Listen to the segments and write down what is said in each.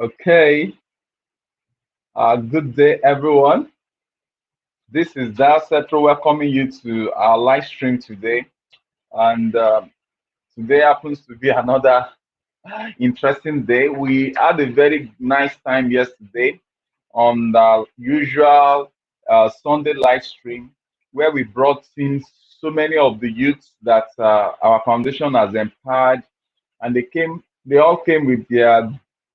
Okay, good day, everyone. This is Dal Cetro welcoming you to our live stream today. And today happens to be another interesting day. We had a very nice time yesterday on the usual Sunday live stream where we brought in so many of the youths that our foundation has empowered, and they all came with their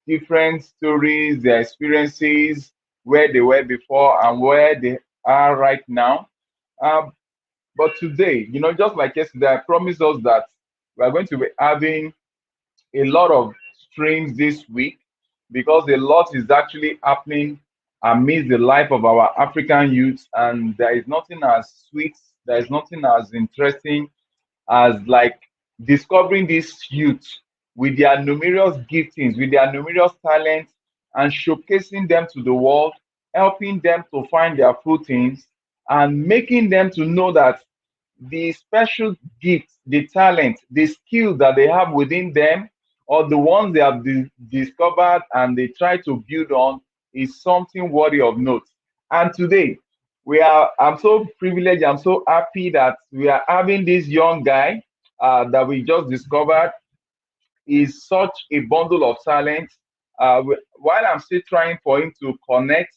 different stories, their experiences, where they were before and where they are right now. um, but today, just like yesterday, I promised us that we are going to be having a lot of streams this week because a lot is actually happening amidst the life of our African youth, and there is nothing as sweet, there is nothing as interesting as like discovering these youth with their numerous giftings, with their numerous talents, and showcasing them to the world, helping them to find their footings, and making them to know that the special gifts, the talent, the skills that they have within them, or the ones they have discovered and they try to build on, is something worthy of note. And today, I'm so privileged, I'm so happy that we are having this young guy that we just discovered is such a bundle of talent. While I'm still trying for him to connect,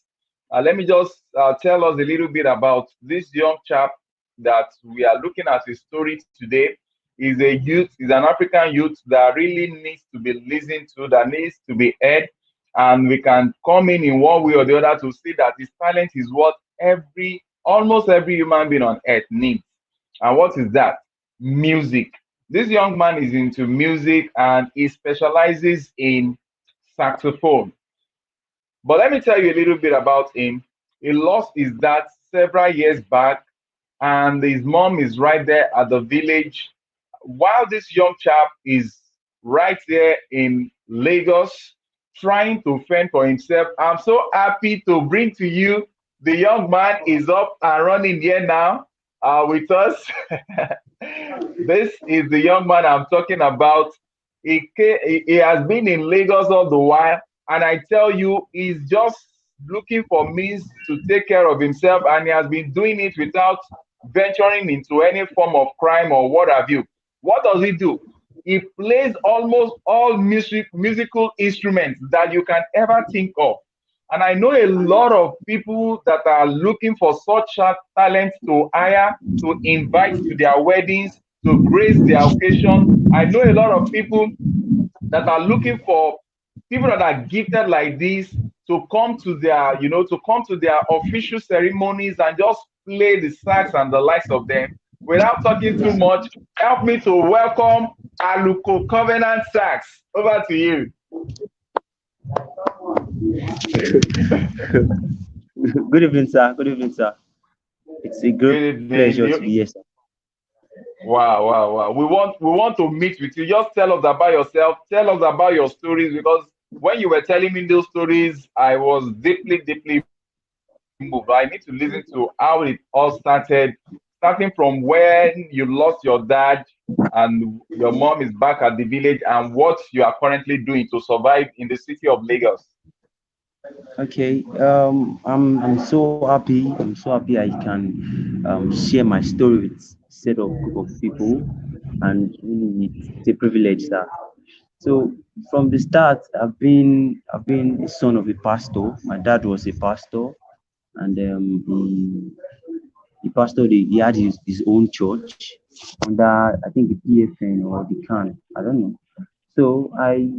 let me just tell us a little bit about this young chap that we are looking at his story today. He's a youth, he's an African youth that really needs to be listened to, that needs to be heard, and we can come in one way or the other to see that his talent is what almost every human being on earth needs. And what is that? Music. This young man is into music and he specializes in saxophone. But let me tell you a little bit about him. He lost his dad several years back, and his mom is right there at the village. While this young chap is right there in Lagos trying to fend for himself, I'm so happy to bring to you the young man is up and running here now with us. This is the young man I'm talking about. He has been in Lagos all the while, and I tell you, he's just looking for means to take care of himself, and he has been doing it without venturing into any form of crime or what have you. What does he do? He plays almost all musical instruments that you can ever think of. And I know a lot of people that are looking for such talent to hire, to invite to their weddings, to grace their occasion. I know a lot of people that are looking for people that are gifted like this to come to their official ceremonies and just play the sax and the likes of them. Without talking too much, help me to welcome Aluko Covenant Sax. Over to you. Good evening, sir. Good evening, sir. It's a great Good evening. pleasure to be here, sir. Wow, wow, wow. We want to meet with you. Just tell us about yourself. Tell us about your stories, because when you were telling me those stories, I was deeply, deeply moved. I need to listen to how it all started, starting from when you lost your dad and your mom is back at the village, and what you are currently doing to survive in the city of Lagos. Okay. I'm so happy. I'm so happy I can share my story with set of group of people, and really it's a privilege, sir. So from the start, I've been a son of a pastor. My dad was a pastor, and he pastored. He had his own church under, I think, the PFN or the CAN. I don't know. So I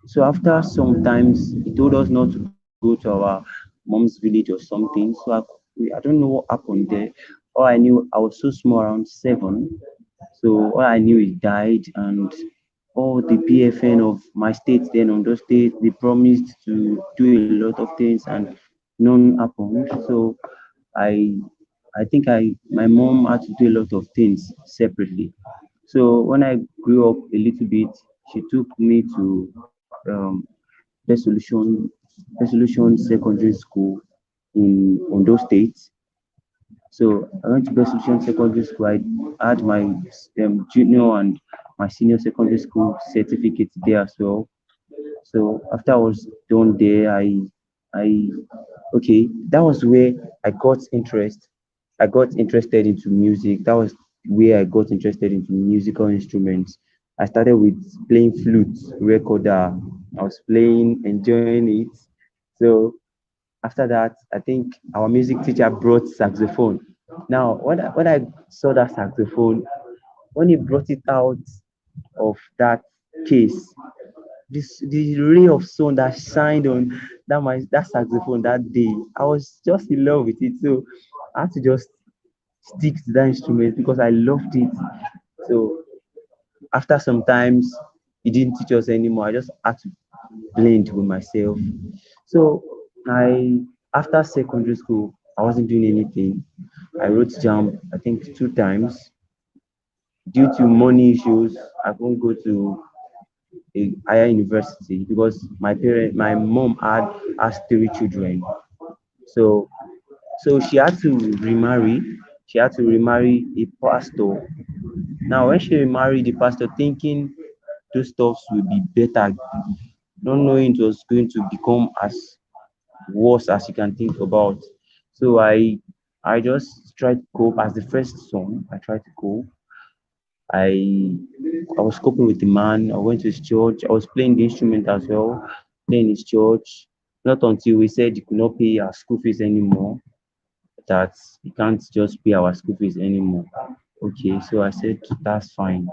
So after sometimes he told us not to go to our mom's village or something. I don't know what happened there. All I knew, I was so small, around 7. So all I knew, he died, and all the PFN of my state then, on those states, they promised to do a lot of things, and none happened. So I I think my mom had to do a lot of things separately. So when I grew up a little bit, she took me to Best Solution Best Solution Secondary School in Ondo State. So I went to Best Solution Secondary School. I had my junior and my senior secondary school certificate there as well. So after I was done there, I okay, that was where I got interest. I got interested into music. That was where I got interested into musical instruments. I started with playing flute, recorder. I was playing, enjoying it. So after that, I think our music teacher brought saxophone. Now, when I saw that saxophone, when he brought it out of that case, this the ray of sun that shined on that saxophone that day, I was just in love with it. So I had to just stick to that instrument because I loved it. So after sometimes he didn't teach us anymore. I just had to blend with myself. So I after secondary school, I wasn't doing anything. I wrote jam I think 2 times. Due to money issues, I couldn't go to a higher university because my mom has 3 children. So she had to remarry. She had to remarry a pastor. Now when she remarried the pastor, thinking those stuffs will be better, not knowing it was going to become as worse as you can think about. So I just tried to cope as the first son. I tried to cope. I I was coping with the man. I went to his church. I was playing the instrument as well, playing his church. Not until we said he could not pay our school fees anymore, that he can't just pay our school fees anymore. Okay, so I said that's fine.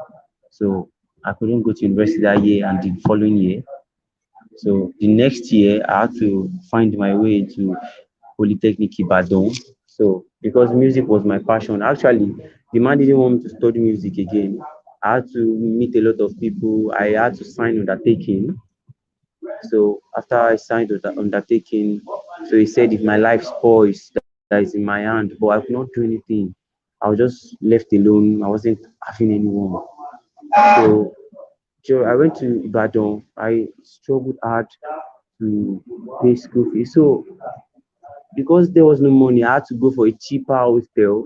So I couldn't go to university that year and the following year. So the next year I had to find my way into Polytechnic Ibadan. So because music was my passion, actually the man didn't want me to study music again. I had to meet a lot of people. I had to sign undertaking. So after I signed the undertaking, so he said if my life spoils, that is in my hand, but I could not do anything. I was just left alone. I wasn't having anyone. So I went to Ibadan. I struggled hard to pay school fees. So because there was no money, I had to go for a cheaper hostel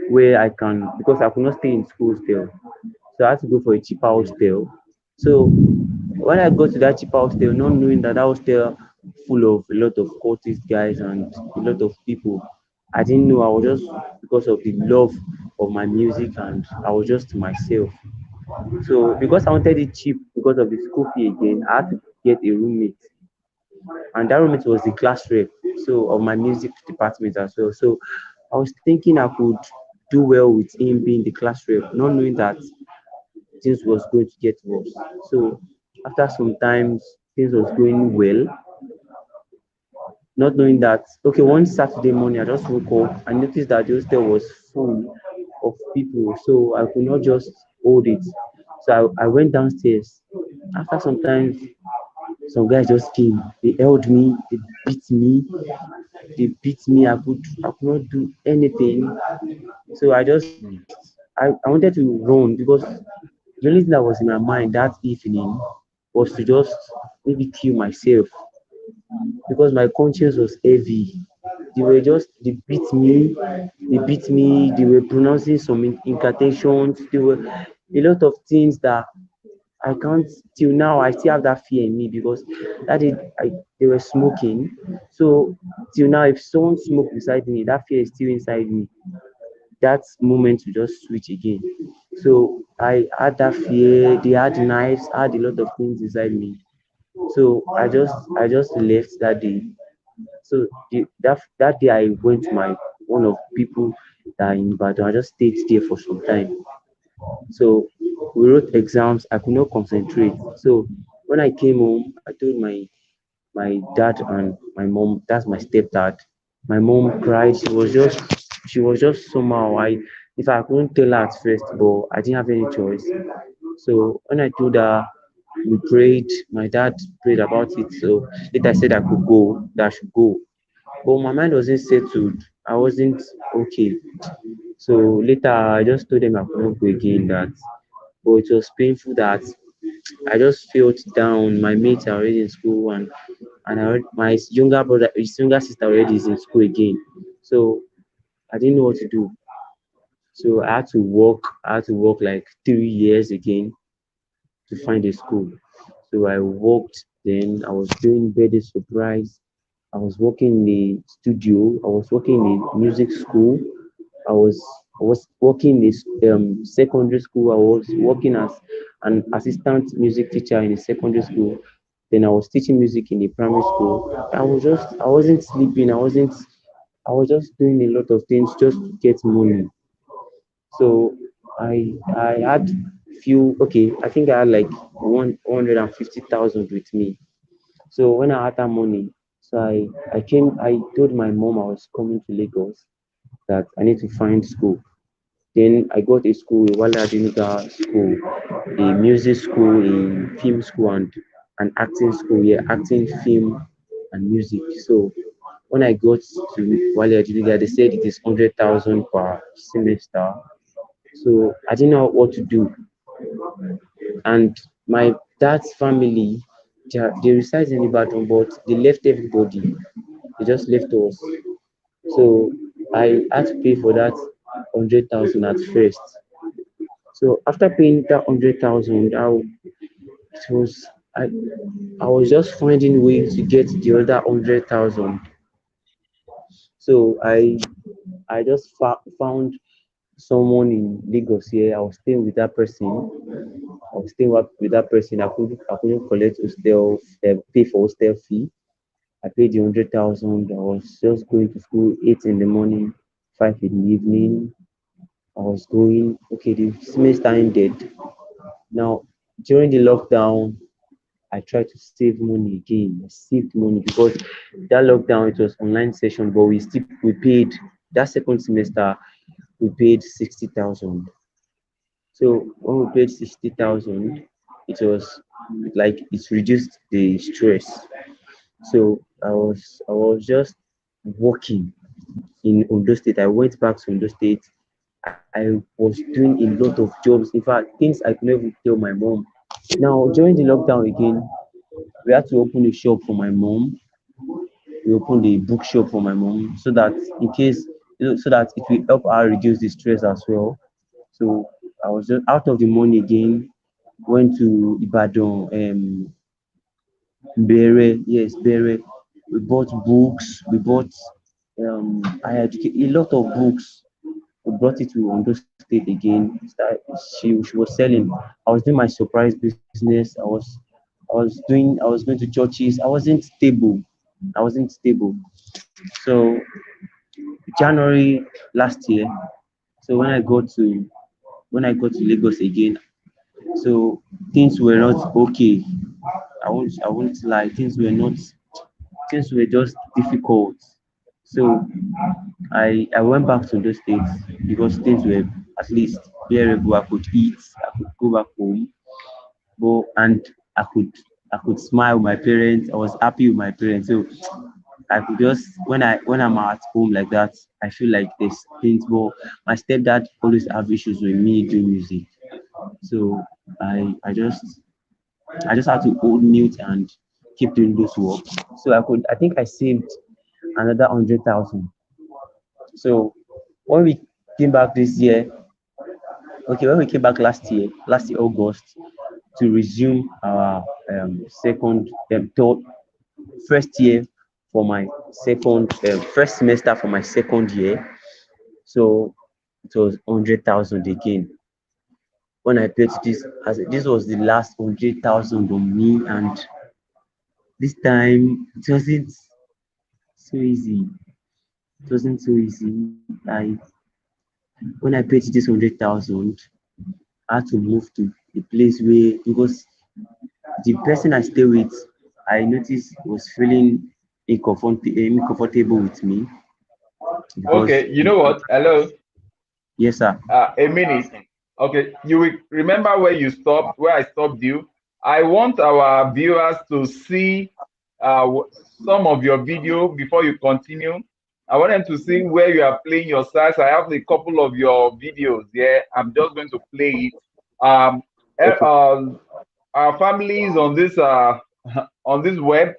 where I can because I could not stay in school hostel. So I had to go for a cheaper hostel. So when I got to that cheaper hostel, not knowing that that hostel full of a lot of cultist guys and a lot of people, I didn't know. I was just because of the love of my music and I was just myself. So because I wanted it cheap because of the school fee again, I had to get a roommate, and that roommate was the class rep, so of my music department as well. So I was thinking I could do well with him being the class rep, not knowing that things was going to get worse. So after some times things was going well, not knowing that okay, one Saturday morning I just woke up and noticed that the hostel was full of people, so I could not just hold it. So I went downstairs. After some time, some guys just came. They held me, they beat me. I could not do anything. So I wanted to run because the only thing that was in my mind that evening was to just maybe kill myself because my conscience was heavy. They beat me, they were pronouncing some incantations, there were a lot of things that I can't till now. I still have that fear in me because that day they were smoking. So till now, if someone smoke beside me, that fear is still inside me. That moment to just switch again. So I had that fear. They had knives, I had a lot of things inside me. So I just left that day. So that day I went to my one of people that are in Ibadan. I just stayed there for some time. So we wrote exams. I could not concentrate. So when I came home, I told my dad and my mom. That's my stepdad. My mom cried. She was just somehow. If I couldn't tell her at first, but I didn't have any choice. So when I told her, we prayed. My dad prayed about it. So later I said I could go. That I should go. But my mind wasn't settled. I wasn't okay. So later I just told them I could not go again. That but it was painful that I just felt down. My mates are already in school, and my younger brother, his younger sister already is in school again. So I didn't know what to do. So I had to work. I had to work like 3 years again to find a school. So I worked then. I was doing birthday surprise. I was working in the studio. I was working in the music school. I was I was working in this secondary school. I was working as an assistant music teacher in a secondary school. Then I was teaching music in the primary school. I wasn't sleeping. I was just doing a lot of things just to get money. So I had few I think I had like 150,000 with me. So when I had that money, so I told my mom I was coming to Lagos that I need to find school. Then I got a school, a Wale Adenuga school, a music school, a film school, and an acting school. Yeah, acting, film, and music. So when I got to Wale Adenuga, they said it is 100,000 per semester. So I didn't know what to do. And my dad's family, they reside in Ibadan, but they left everybody. They just left us. So I had to pay for that 100,000 at first. So after paying that 100,000, it was I I was just finding ways to get the other 100,000. So I just found someone in Lagos here. I was staying with that person. I was staying with that person. I couldn't collect hostel pay for hostel fee. I paid the 100,000. I was just going to school 8 in the morning, 5 in the evening. I was going. Okay, the semester ended. Now during the lockdown, I tried to save money again. I saved money because that lockdown it was online session, but we paid that second semester we paid 60,000. So when we paid 60,000, it was like it reduced the stress. So I was just working in Ondo State. I went back to Ondo State. I was doing a lot of jobs. In fact, things I could never tell my mom. Now during the lockdown again, we had to open a shop for my mom. We opened a bookshop for my mom so that in case so that it will help her reduce the stress as well. So I was just out of the money again. Went to Ibadan, Bere, yes, Bere. We bought books. We bought I educate a lot of books. We brought it to Ondo State again. She was selling. I was doing my surprise business. I was going to churches. I wasn't stable. I wasn't stable. So January last year. So when I got to Lagos again, so things were not okay. I won't lie, things were just difficult. So I went back to those states because things were at least bearable. I could eat, I could go back home, but and I could I could smile with my parents. I was happy with my parents. So I could just when I'm at home like that, I feel like there's things. But my stepdad always have issues with me doing music. So I just had to hold mute and keep doing those work. So I think I saved another 100,000. So when we came back this year, okay, when we came back last year August, to resume our second third first year for my first semester for my second year. So it was 100,000 again. When I paid this, as this was the last 100,000 on me, and this time it wasn't so easy. It wasn't so easy. When I paid this 100,000, I had to move to a place where because the person I stay with, I noticed was feeling uncomfortable with me because Okay, you know what? Hello. yes, sir. A minute. Okay, you will remember where you stopped, where I stopped you. I want our viewers to see some of your video before you continue. I want them to see where you are playing your sax. I have a couple of your videos here. I'm just going to play it. Eh, Okay, our families on this on this web.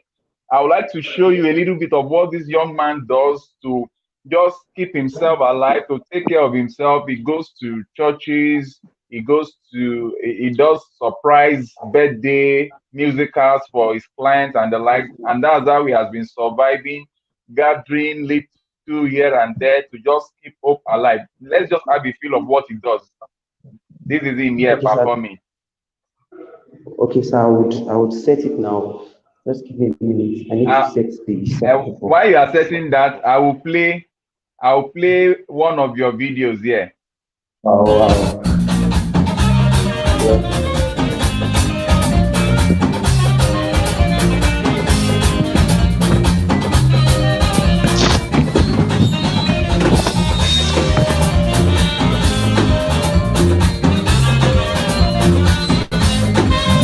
I would like to show you a little bit of what this young man does to just keep himself alive, to take care of himself. He goes to churches, He does surprise birthday musicals for his clients and the likes, and that's how he has been surviving, gathering little here and there to just keep hope alive. Let's just have a feel of what he does. This is him here Okay, sir. performing. Okay, sir. I would set it now. Just give me a minute. I need to Uh, set the saxophone. while you are setting that, I will play one of your videos here. Wow, wow. Yeah.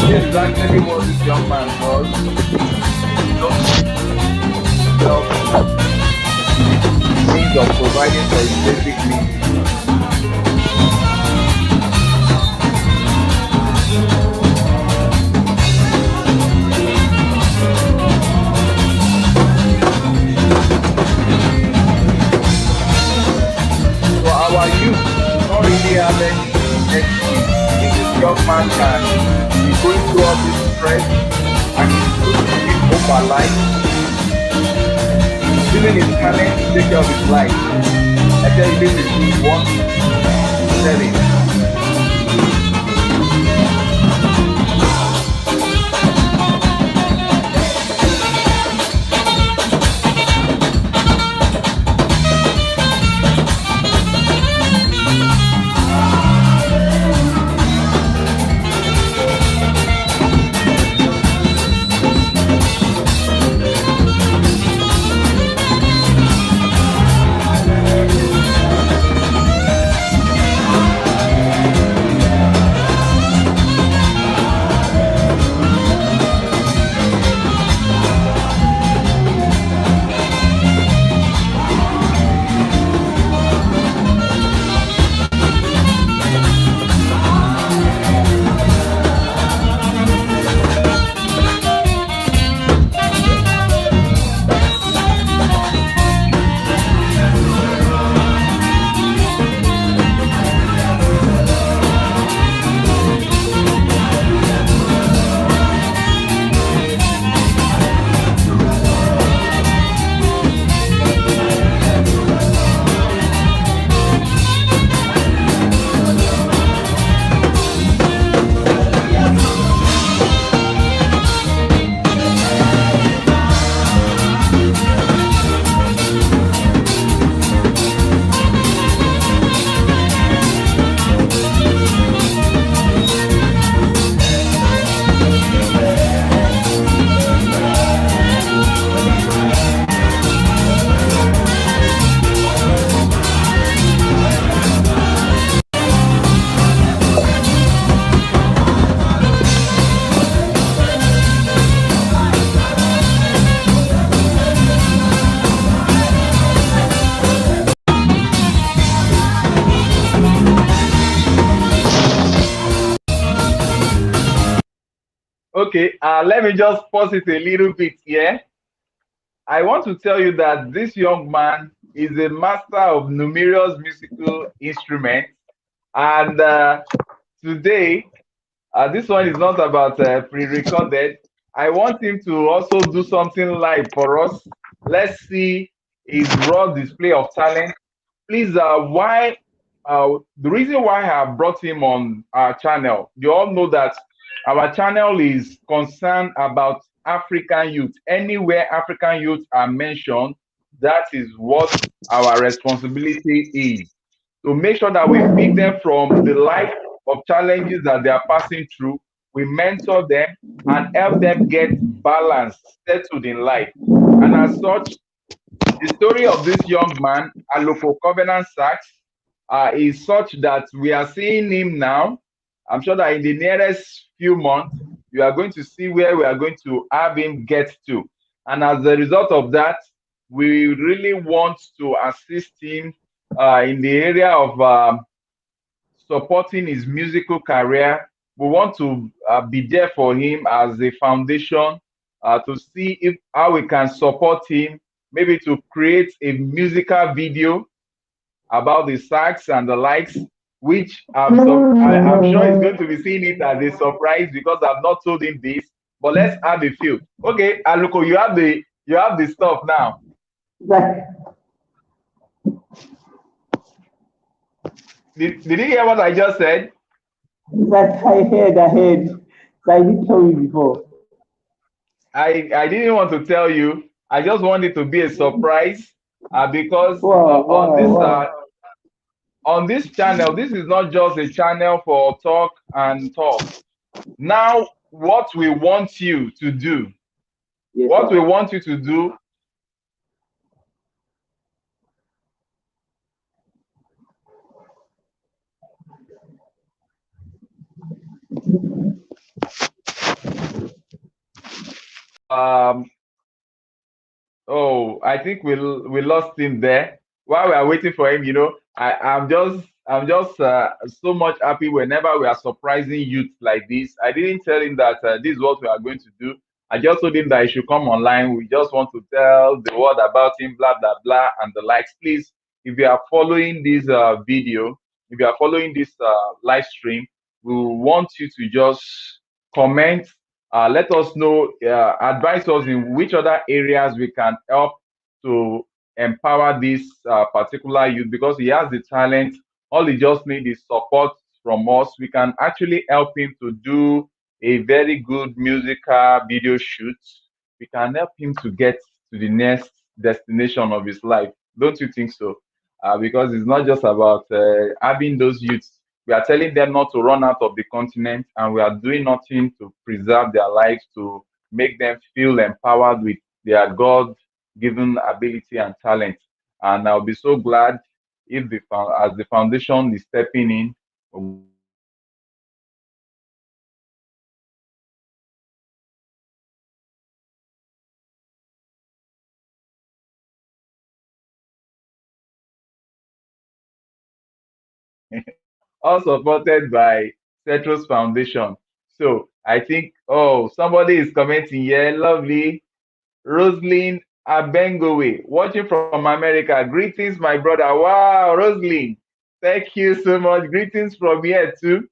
This is actually what this young man does. He just uses himself as a means of providing for his basic needs. So our youth do not really have any excuse if this young man can be going through all this stress and he's able to keep hope alive, using his talent to take care of his life. I tell you, this is what selling. Okay, let me just pause it a little bit here. I want to tell you that this young man is a master of numerous musical instruments, and today, this one is not about pre-recorded. I want him to also do something live for us. Let's see his raw display of talent. Please, why the reason why I have brought him on our channel, you all know that our channel is concerned about African youth. Anywhere African youth are mentioned, that is what our responsibility is, to make sure that we pick them from the life of challenges that they are passing through. We mentor them and help them get balanced, settled in life. And as such, the story of this young man, Aloko Covenant Sachs, is such that we are seeing him now. I'm sure that in the nearest few months, you are going to see where we are going to have him get to. And as a result of that, we really want to assist him in the area of supporting his musical career. We want to be there for him as a foundation to see if how we can support him, maybe to create a musical video about the sax and the likes. which I'm sure he's going to be seeing it as a surprise because I've not told him this. But let's have a few. Okay, Aluko, you have the stuff now. Like, Did you hear what I just said? that I heard. So I did tell you before. I didn't want to tell you. I just wanted to be a surprise because Wow, wow, wow. on this channel, this is not just a channel for talk and talk. Now, what we want you to do, Yes, what we sir. want you to do, um, oh, I think we lost him there. While we are waiting for him, I'm just so much happy whenever we are surprising youth like this. I didn't tell him that this is what we are going to do. I just told him that he should come online. We just want to tell the world about him, blah blah blah, and the likes. Please, if you are following this video, if you are following this live stream, we want you to just comment, let us know, advise us in which other areas we can help to empower this particular youth because he has the talent. All he just needs is support from us. We can actually help him to do a very good musical video shoot. We can help him to get to the next destination of his life. Don't you think so? Because it's not just about having those youths. We are telling them not to run out of the continent, and we are doing nothing to preserve their lives, to make them feel empowered with their God given ability and talent. And I'll be so glad if as the foundation is stepping in, all supported by Cetros Foundation. So I think, oh, somebody is commenting here. Lovely. Rosalind Abengowe, watching from America. Greetings, my brother. Wow, Rosalind. Thank you so much. Greetings from here too.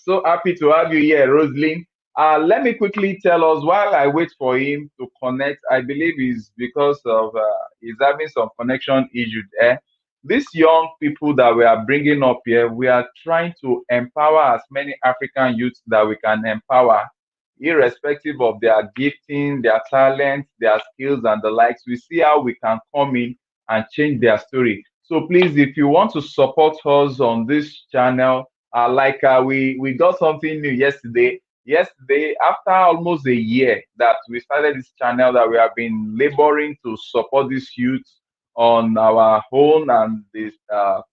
So happy to have you here, Rosalind. Let me quickly tell us while I wait for him to connect. I believe it's because of he's having some connection issue there. These young people that we are bringing up here, we are trying to empower as many African youths that we can empower, irrespective of their gifting, their talent, their skills, and the likes. We see how we can come in and change their story. So please, if you want to support us on this channel, we got something new yesterday. Yesterday, after almost a year that we started this channel, that we have been laboring to support these youth on our own, and this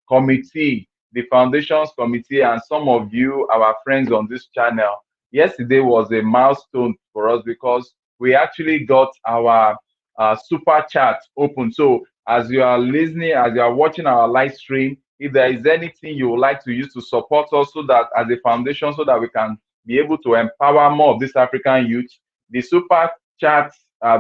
committee, the foundations committee, and some of you, our friends on this channel. Yesterday was a milestone for us because we actually got our super chat open. So as you are listening, as you are watching our live stream, if there is anything you would like to use to support us so that as a foundation, so that we can be able to empower more of this African youth, the super chat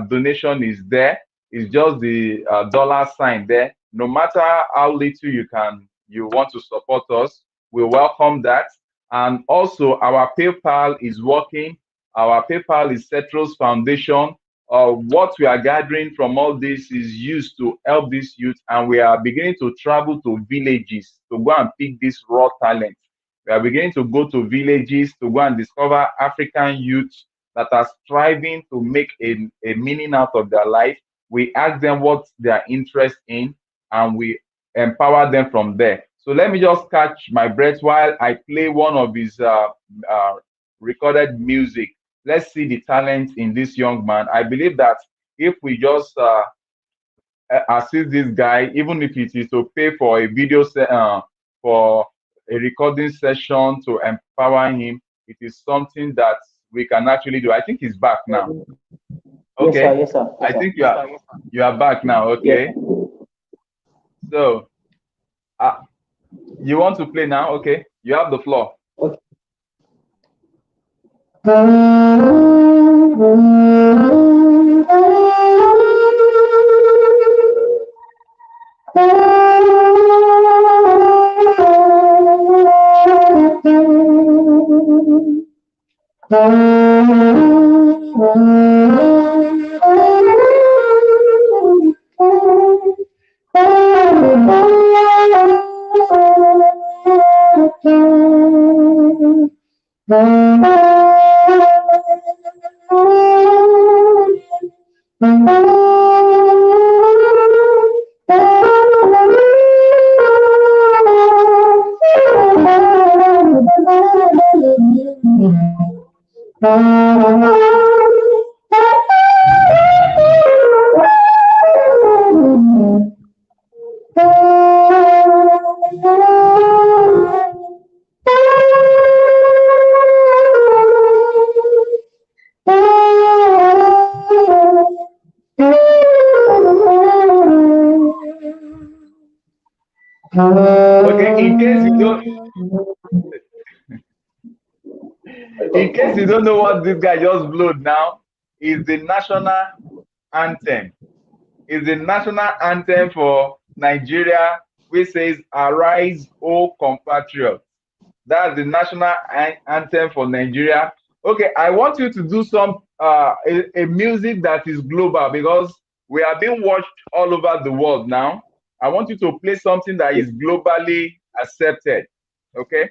donation is there. It's just the dollar sign there. No matter how little you want to support us, we welcome that. And also our PayPal is working. Our PayPal is Cetros Foundation. What we are gathering from all this is used to help this youth, and we are beginning to travel to villages to go and pick this raw talent. We are beginning to go to villages to go and discover African youth that are striving to make a meaning out of their life. We ask them what they are interested in, and we empower them from there. So let me just catch my breath while I play one of his recorded music. Let's see the talent in this young man. I believe that if we just assist this guy, even if it is to pay for a for a recording session to empower him, it is something that we can actually do. I think he's back now. Yes, sir. Okay, Yes, sir. Yes, I sir. think you are back now. Yes. Okay, so uh, you want to play now? Okay, you have the floor. Okay. Okay, in case you don't know what this guy just blew now, is the national anthem. Is the national anthem for Nigeria, which says "Arise, O compatriots." That's the national anthem for Nigeria. Okay, I want you to do some a music that is global because we are being watched all over the world now. I want you to play something that is globally accepted. Okay.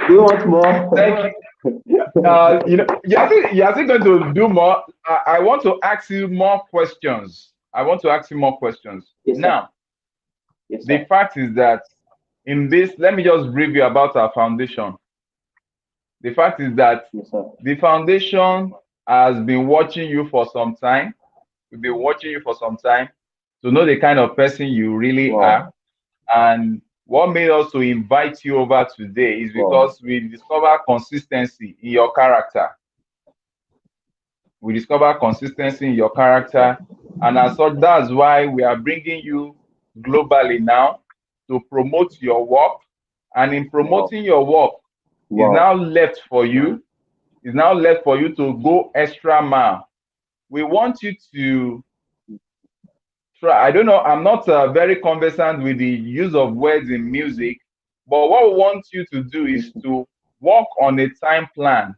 Do you want more? Thank you. You're still going to do more. I want to ask you more questions. I want to ask you more questions. Yes, sir. Now, Yes, the sir. fact is that in this, let me just brief you about our foundation. The fact is that Yes, sir. the foundation has been watching you for some time. We've been watching you for some time to know the kind of person you really are. Wow. And what made us to invite you over today is Wow. because we discover consistency in your character. We discover consistency in your character. And as such, that's why we are bringing you globally now to promote your work. And in Wow. promoting your work, it's Wow. now left for you. It's now left for you to go extra mile. We want you to try. I don't know. I'm not very conversant with the use of words in music, but what we want you to do Yes, is sir. to work on a time plan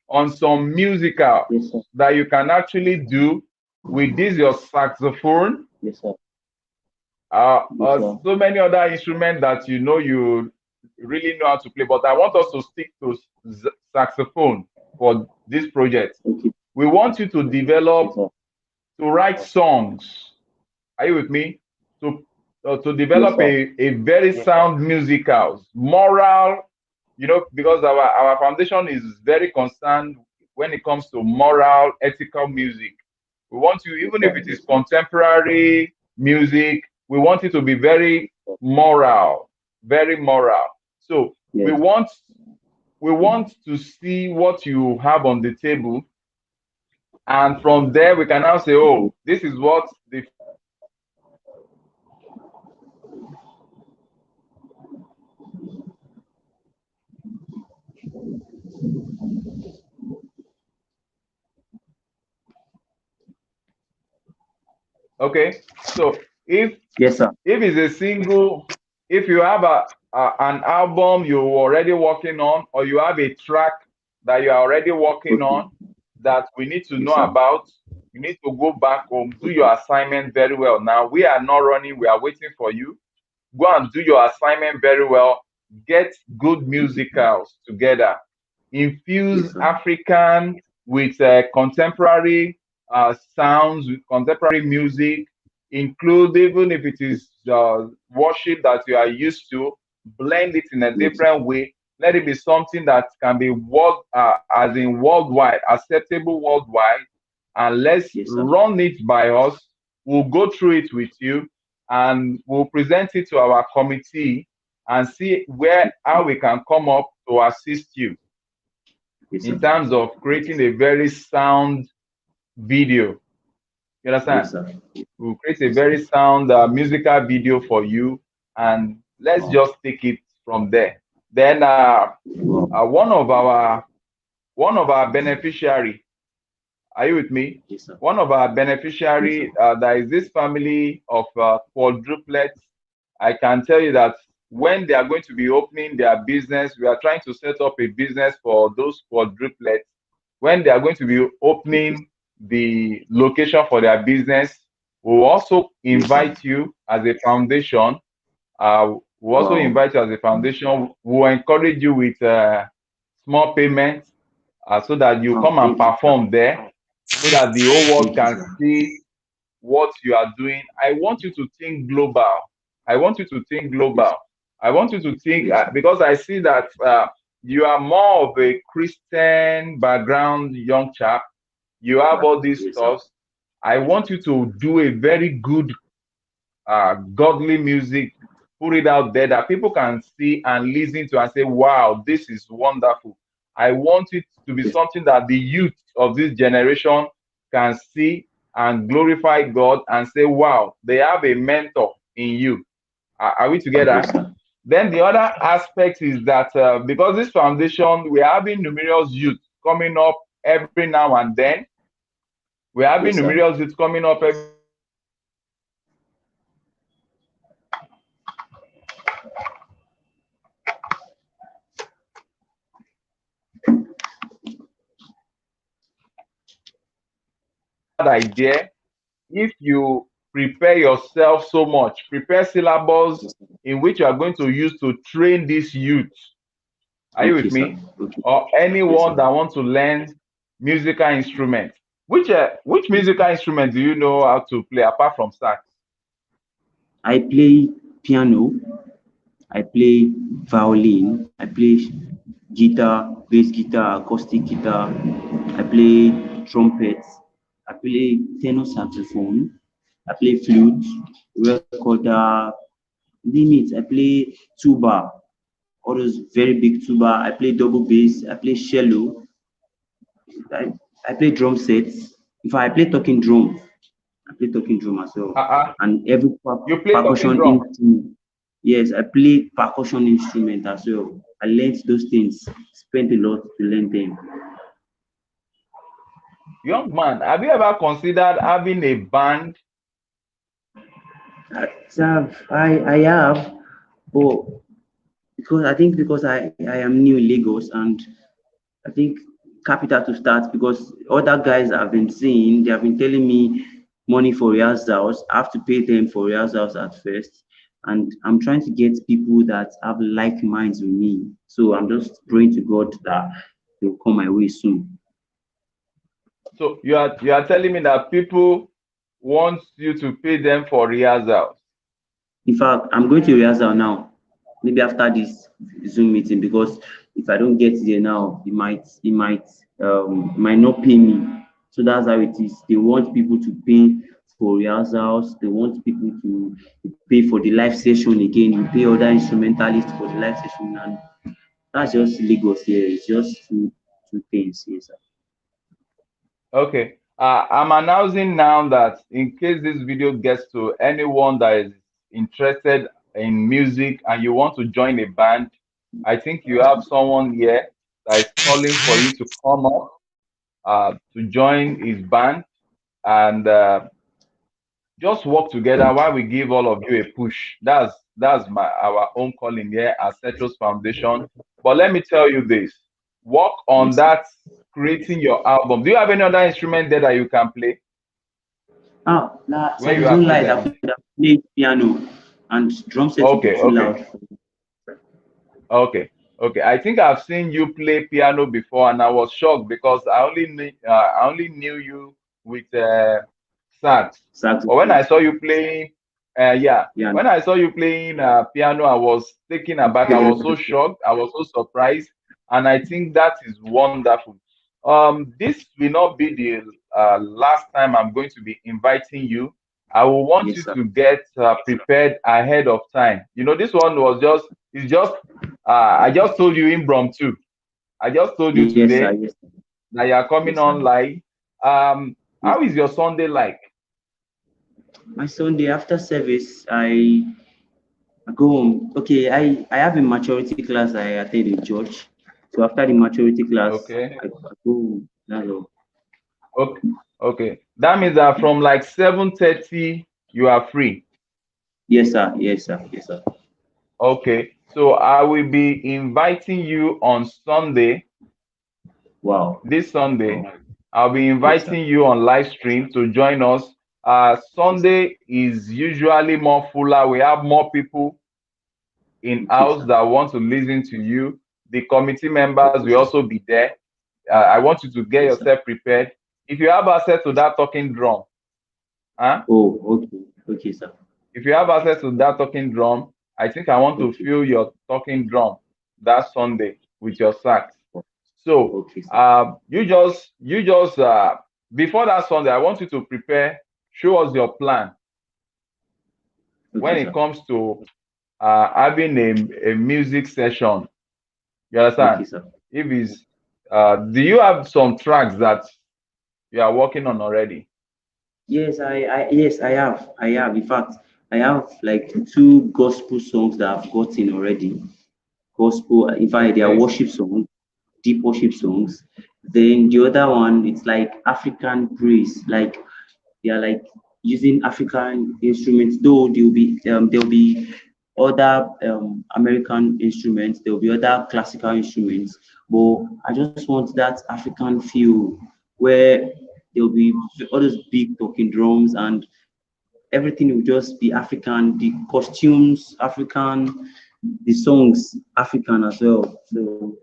on some musical Yes, sir. that you can actually do with this your saxophone, Yes, sir. Yes, sir. so many other instruments that you really know how to play. But I want us to stick to saxophone for this project. Okay. We want you to Yes, develop, sir. to write songs. Are you with me? To Yes, develop sir. a very sound musicals, moral, because our foundation is very concerned when it comes to moral, ethical music. We want you, Yes, even if sir. it is contemporary music, we want it to be very moral, very moral. So we Yes. want we want to see what you have on the table, and from there we can now say, Okay. oh, this is what the okay. So Yes, sir. if it's a single, if you have an album you're already working on, or you have a track that you are already working Okay. on that we need to know Yes, sir. about, you need to go back home, do your assignment very well. Now we are not running, we are waiting for you. Go and do your assignment very well. get good musicals together, infuse Yes, sir. African with contemporary sounds, with contemporary music, include even if it is worship that you are used to, blend it in a Yes, sir. different way. Let it be something that can be as in worldwide, acceptable worldwide, and let's Yes, sir. run it by us. We'll go through it with you, and we'll present it to our committee and see where how we can come up to assist you Yes, in sir. terms of creating a very sound video. You understand? Yes, sir. We'll create a Yes, sir. very sound musical video for you, and let's Wow. just take it from there. Then Wow. uh, one of our beneficiary, are you with me? Yes, sir. One of our Yes, sir. beneficiary, there is this family of quadruplets. I can tell you that when they are going to be opening their business, we are trying to set up a business for those quadruplets. When they are going to be Okay. opening the location for their business, we'll also Yes, sir. invite you as a foundation. We'll also Wow. invite you as a foundation. We'll encourage you with small payments so that you Wow. come and Thank you, sir. perform there so that the whole world Thank you, can sir. see what you are doing. I want you to think global. I want you to think global. Yes. I want you to think Yes, sir. because I see that you are more of a Christian background young chap. You have all these Yes, sir. stuff. I want you to do a very good godly music, put it out there that people can see and listen to and say, wow, this is wonderful. I want it to be Yes. something that the youth of this generation can see and glorify God and say, wow, they have a mentor in you. Are we Yes, together? sir. Then the other aspect is that because this foundation, we're having numerous youth coming up every now and then. We're having Yes, sir. numerous youth coming up every now and then. And that idea, if you prepare yourself so much, prepare syllabus Yes, sir. in which you are going to use to train these youth. Are you Okay, with sir. me? Okay. Or Yes, anyone sir. that wants to learn musical instrument. Which musical instrument do you know how to play apart from sax? I play piano. I play violin. I play guitar, bass guitar, acoustic guitar. I play trumpet. I play tenor saxophone. I play flute, recorder, name it. I play tuba, all those very big tuba. I play double bass. I play cello. I, I play drum sets. In fact, I play talking drum. I play talking drum as well. Uh-uh. And every You play talking percussion drum. instrument. Yes, I play percussion instrument as well. I learned those things. Spent a lot to learn them. Young man, have you ever considered having a band? I have, but because I am new in Lagos and I think capital to start because other guys I've been seeing, they have been telling me money for rehearsals. I have to pay them for rehearsals at first. And I'm trying to get people that have like minds with me. So I'm just praying to God that they'll come my way soon. So you are telling me that people want you to pay them for rehearsals. In fact, I'm going to rehearsal now. Maybe after this Zoom meeting, because if I don't get there now, it might not pay me. So that's how it is. They want people to pay for rehearsals. They want people to pay for the live session again. You pay other instrumentalists for the live session, and that's just Lagos here. It's just two things. Yes, sir. Okay. I'm announcing now that in case this video gets to anyone that is interested in music and you want to join a band, I think you have someone here that is calling for you to come up to join his band and just work together while we give all of you a push. That's our own calling here at Setros Foundation. But let me tell you this: work on Yes, sir. that, creating your album. Do you have any other instrument there that you can play Nah, where so you there's are no light. I present? could have played piano, and drum set will be Okay, too okay. loud. Okay, okay. I think I've seen you play piano before, and I was shocked because I only knew you with sax. But when Saxophone. I saw you playing, yeah, Yeah. when I saw you playing piano, I was taken aback. I was so shocked. I was so surprised, and I think that is wonderful. This will not be the last time I'm going to be inviting you. I will want Yes, you sir. to get prepared ahead of time. You know, this one was just it's just I just told you in too. I just told you Yes, sir. today Yes, sir. that you are coming Yes, sir. on live. Yes. How is your Sunday like? My Sunday after service, I go home. Okay, I have a maturity class I attend in church. So after the maturity class, Okay, I go home. That's all. okay, okay. That means that from like 7:30 you are free. Yes, sir. Yes, sir. Yes, sir. Okay, so I will be inviting you on Sunday. Wow. This Sunday, Wow. I'll be Yes, sir. inviting you on live stream to join us. Yes, sir. Sunday is usually more fuller. We have more people in Okay, house sir. that want to listen to you. The committee members Okay, will sir. also be there. I want you to get Yes, sir. yourself prepared. If you have access to that talking drum, huh? Oh, okay. Okay, sir. If you have access to that talking drum, I think I want to Okay. feel your talking drum that Sunday with your sax. So Okay, sir. you just before that Sunday, I want you to prepare, show us your plan Okay, when it sir. comes to having a music session. You Okay, understand? sir. If it's do you have some tracks that you are working on already? Yes, I have. In fact, I have like two gospel songs that I've gotten already. Gospel, in fact, they are Okay, worship songs, deep worship songs. Then the other one, it's like African praise, like they are like using African instruments, though there'll be other American instruments, there'll be other classical instruments, but I just want that African feel where there'll be all those big talking drums and everything will just be African, the costumes African, the songs African as well. So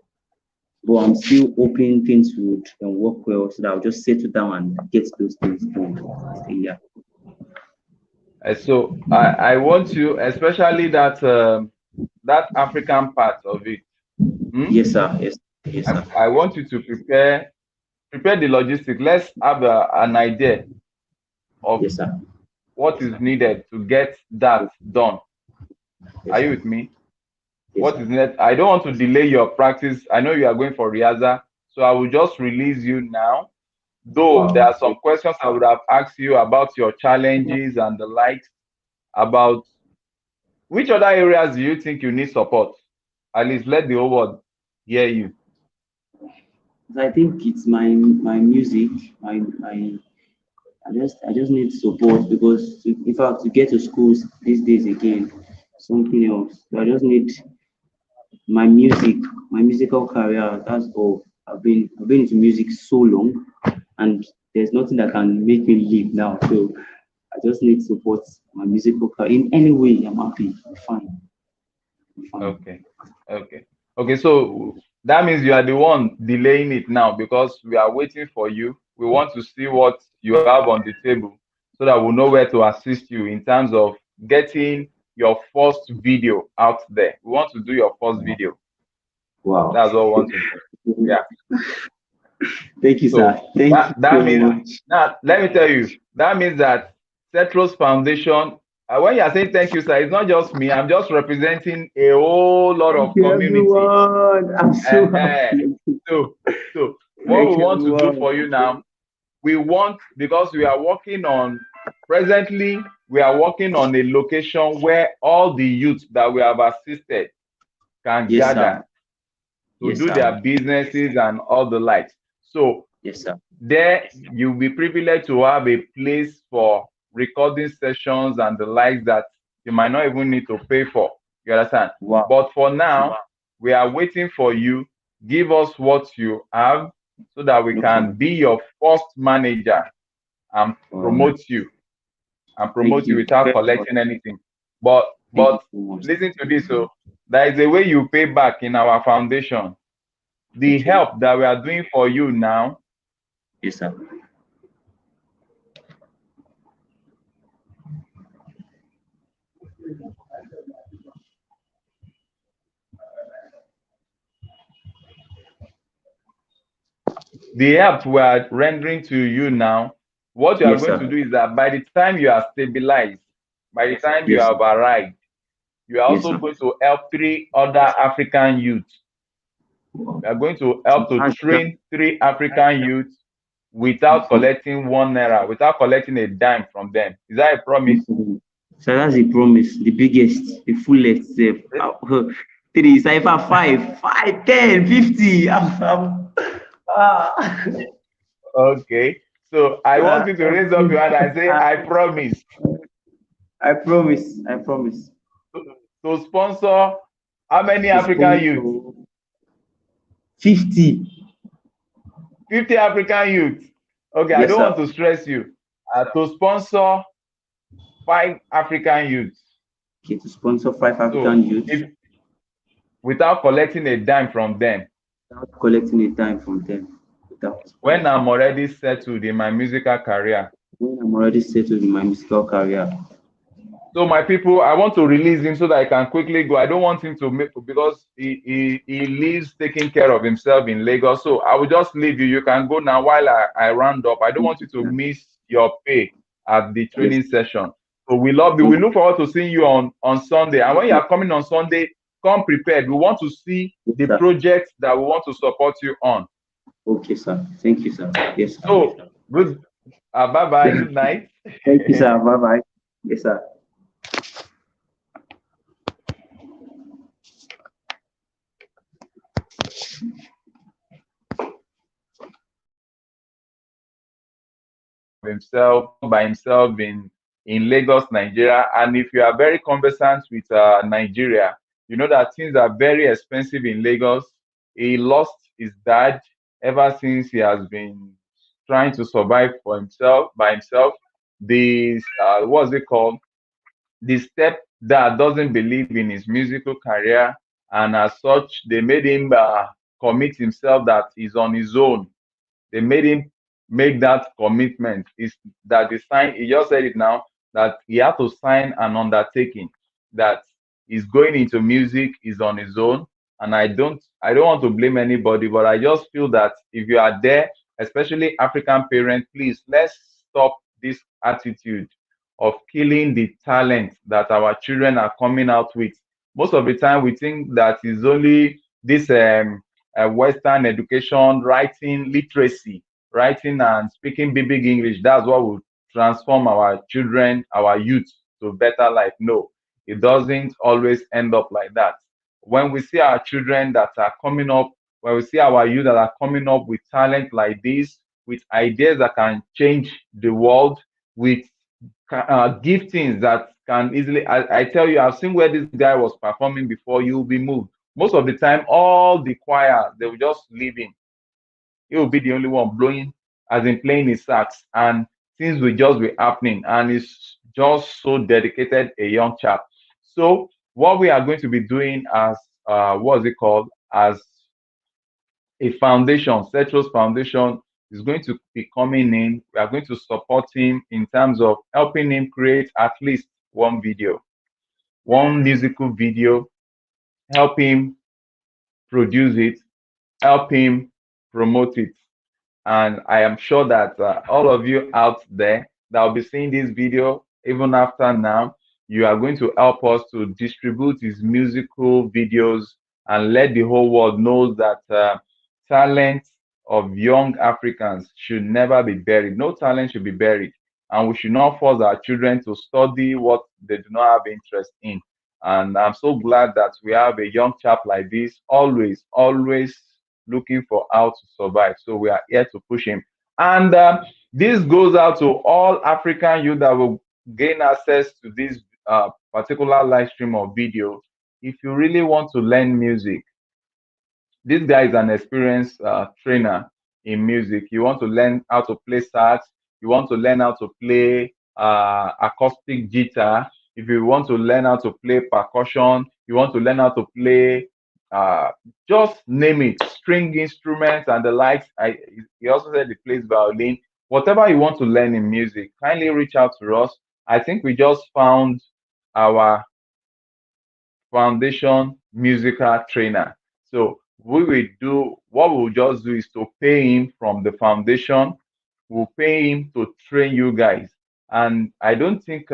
but I'm still hoping things would work well so that I'll just settle down and get those things done. Yeah. so I want you, especially that African part of it. Hmm? Yes, sir. Yes. Yes, sir. I want you to prepare the logistics. Let's have an idea of Yes, sir. what is needed to get that done. Yes, Are you sir. with me? Yes, What sir. is needed? I don't want to delay your practice. I know you are going for rehearsal, so I will just release you now. Though there Wow. are some questions I would have asked you about your challenges and the likes, about which other areas do you think you need support? At least let the whole world hear you. I think it's my music, my I just need support because in fact to get to schools these days again, something else. So I just need my music, my musical career. That's all. I've been into music so long, and there's nothing that can make me leave now. So I just need support my musical career in any way. I'm happy. I'm fine. I'm fine. Okay, okay, okay. So that means you are the one delaying it now because we are waiting for you. We want to see what you have on the table so that we'll know where to assist you in terms of getting your first video out there. We want to do your first video. Wow. That's what we want to do. Yeah. Thank you, sir. So Thank you that so means much. now let me tell you that means that Cetros Foundation. When you are saying thank you, sir, it's not just me. I'm just representing a whole lot Thank of you, community. everyone. I'm so Uh-huh. happy. So, so what we Thank you, want to do everyone. for you now, we want because we are working on presently, we are working on a location where all the youth that we have assisted can Yes, gather sir. to Yes, do sir. their businesses and all the likes. So Yes, sir. there you'll be privileged to have a place for recording sessions and the likes that you might not even need to pay for. You understand? Wow. But for now, we are waiting for you. Give us what you have so that we No can problem. be your first manager and Wow. promote you Thank you without very much. collecting anything. But Thank you but so much. listen to this. So there is a way you pay back in our foundation. The Okay. help that we are doing for you now, Yes, sir. the help we are rendering to you now, what you are Yes, going to sir. do is that by the time you are stabilized, by the time you Yes, sir. have arrived, you are Yes, also sir. going to help three other African youth. Wow. We are going to help to That's train three African youth without wow. collecting 1 naira, without collecting a dime from them. Is that a promise? So that's the promise, the biggest, the fullest. Three, cipher, five, 10, 50. Ah, Okay. So I want you to raise up your hand and say, I promise I promise. I promise. to sponsor how many To African youth? sponsor 50. 50 African youth. Okay, I Yes, don't want sir. to stress you. To sponsor 5 African youth. Okay, to sponsor five So African youths if without collecting a dime from them, without collecting a dime from them. Without when I'm already settled in my musical career. when I'm already settled in my musical career. So my people, I want to release him so that I can quickly go. I don't want him to make because he lives taking care of himself in Lagos. So I will just leave you. You can go now while I round up. I don't want you to miss your pay at the Yes, training session. So we love you. thank We look forward to seeing you on Sunday. And when you you. are coming on Sunday, come prepared. We want to see Yes, the sir. projects that we want to support you on. Okay, sir. Thank you, sir. Yes, sir. So good. Bye bye. Good night. Thank you, sir. Bye bye. Yes, sir. Himself by himself in Lagos, Nigeria. And if you are very conversant with Nigeria, you know that things are very expensive in Lagos. He lost his dad ever since he has been trying to survive for himself by himself. The what's it called? The step that doesn't believe in his musical career, and as such, they made him commit himself that he's on his own. They made him make that commitment. Is that the sign? He just said it now that he had to sign an undertaking that he's going into music is on his own. And I don't want to blame anybody, but I just feel that if you are there, especially African parents, please let's stop this attitude of killing the talent that our children are coming out with. Most of the time, we think that is only this Western education, writing literacy, writing and speaking big English. That's what will transform our children, our youth to better life. No, it doesn't always end up like that. When we see our children that are coming up, when we see our youth that are coming up with talent like this, with ideas that can change the world, with giftings that can easily, I tell you, I've seen where this guy was performing before, you'll be moved. Most of the time, all the choir, they will just leave him. He will be the only one blowing, as in playing his sax, and things will just be happening. And he's just so dedicated, a young chap. So, what we are going to be doing as what's it called? As a foundation, Cetro's foundation is going to be coming in. We are going to support him in terms of helping him create at least one video, one musical video, help him produce it, help him promote it. And I am sure that all of you out there that will be seeing this video, even after now, you are going to help us to distribute his musical videos and let the whole world know that talent of young Africans should never be buried. No talent should be buried. And we should not force our children to study what they do not have interest in. And I'm so glad that we have a young chap like this, always looking for how to survive. So we are here to push him. And this goes out to all African youth that will gain access to this particular live stream or video. If you really want to learn music, this guy is an experienced trainer in music. You want to learn how to play sax, you want to learn how to play acoustic guitar, if you want to learn how to play percussion, you want to learn how to play, uh, just name it, string instruments and the likes. He also said he plays violin. Whatever you want to learn in music, kindly reach out to us. I think we just found our foundation musical trainer. So we will do what we'll just do is to pay him from the foundation. We'll pay him to train you guys. And I don't think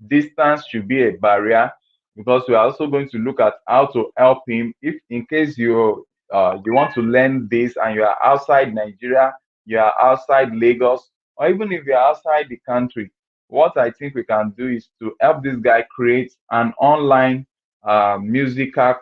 distance should be a barrier, because we are also going to look at how to help him if in case you want to learn this and you are outside Nigeria, you are outside Lagos, or even if you are outside the country. What I think we can do is to help this guy create an online musical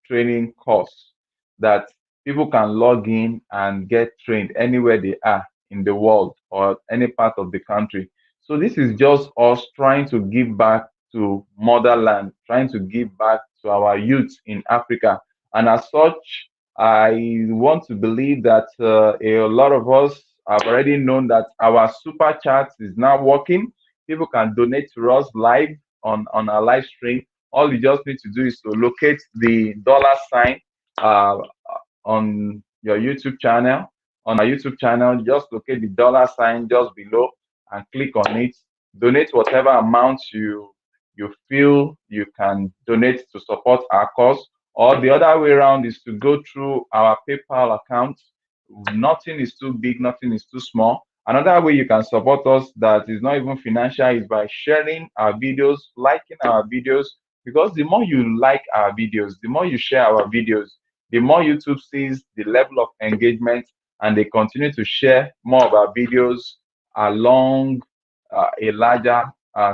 training course that people can log in and get trained anywhere they are in the world or any part of the country. So this is just us trying to give back to motherland, trying to give back to our youth in Africa. And as such, I want to believe that a lot of us have already known that our super chat is now working. People can donate to us live on our live stream. All you just need to do is to locate the dollar sign uh, on your YouTube channel. On our YouTube channel, just locate the dollar sign just below and click on it. Donate whatever amount you feel you can donate to support our cause. Or the other way around is to go through our PayPal account. Nothing is too big, nothing is too small. Another way you can support us that is not even financial is by sharing our videos, liking our videos, because the more you like our videos, the more you share our videos, the more YouTube sees the level of engagement, and they continue to share more of our videos along a larger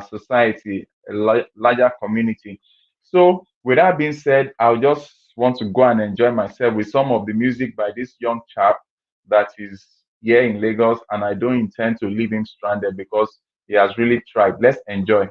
society, a larger community. So, with that being said, I'll just want to go and enjoy myself with some of the music by this young chap that is here in Lagos, and I don't intend to leave him stranded because he has really tried. Let's enjoy.